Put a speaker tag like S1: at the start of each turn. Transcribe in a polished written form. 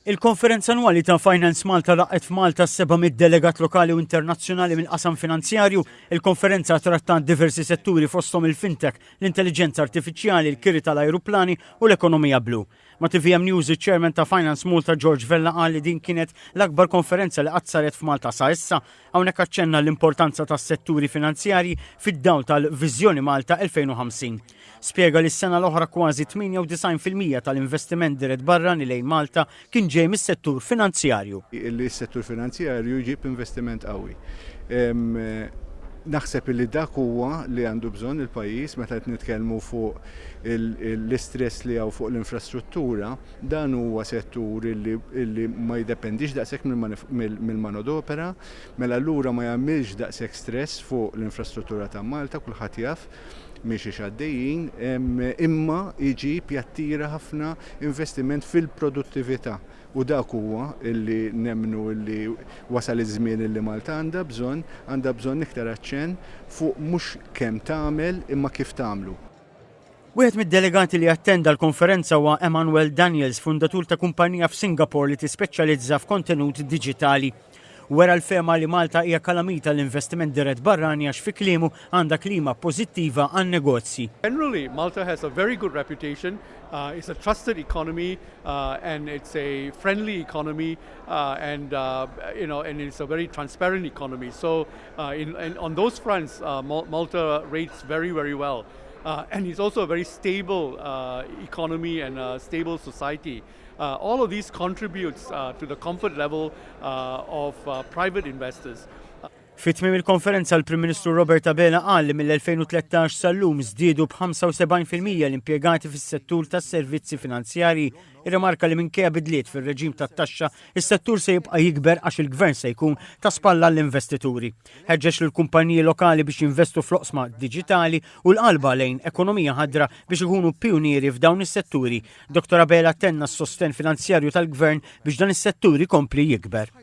S1: Il-konferenza annwali ta' Finance Malta laqgħet f'Malta s-700 delegat lokali u internazzjonali mill-qasam finanzjarju. Il-konferenza trattat diversi setturi fosthom il-fintech, l-intelligenza artifiċjali, l-kiri tal-ajruplani u l-ekonomija blu. Ma' TVM News il-Chairman ta' Finance Malta George Vella qal li din kienet l-akbar konferenza li qatt saret f'Malta sa' issa, hawnhekk aċċenna l-importanza tas-setturi finanzjarji fid-dawl tal-Viżjoni Malta 2050. Spjega li s-sena l-oħra kważi 98% tal-investiment dirett barrani lejn Malta kien ġej mis-settur finanzjarju.
S2: Is-settur finanzjarju jġib investiment qawwi. Naħseb li dak huwa li għandu bżonn il-pajjiż meta qed nitkellmu fuq l-istress li hawn fuq l-infrastruttura, dan huwa settur li ma jiddependix daqshekk mill-manodopera, mela allura ma jagħmilx daqshekk stress fuq l-infrastruttura ta' Malta, kulħadd jaf miex għaddejjin, imma iġib jattira ħafna investiment fil-produttività. U dak huwa illi nemmnu illi wasal iż-żmien illi Malta għandha bżonn iktar aċċenn fuq mhux kemm tagħmel imma kif tagħmlu.
S1: Wieħed mid-delegati li attenda l-konferenza huwa Emmanuel Daniels, fundatur ta' kumpanija f'Singapore li tispeċjalizza f'kontenut diġitali. Wera l-fema li Malta hija kalamita l-investiment dirett barrani għax fi kliemu għandha klima pożittiva għan negozji.
S3: Generally, Malta has a very good reputation. It's a trusted economy and it's a friendly economy and it's a very transparent economy. So on those fronts, Malta rates very, very well. And it's also a very stable economy and a stable society. All of these contributes to the comfort level of private investors.
S1: Fit-tmiem il-konferenza l-Prim Ministru Robert Abela qal li mill-2013 sal-lum żdiedu b'75% l-impjegati fis-settur tas-servizzi finanzjarji. Irrimarka li minkejja bidliet fir-reġim tat-taxxa, is-settur se jibqa' jikber għax il-Gvern se jkun ta' spalla l-investituri. Ħeġġeġ lill-kumpaniji lokali biex jinvestu fl-oqsma diġitali u l-qalba lejn ekonomija ħadra biex ikunu pionieri f'dawn is-setturi. Dr. Abela tenna s-sosten finanzjarju tal-Gvern biex dan is-settur ikompli jikber.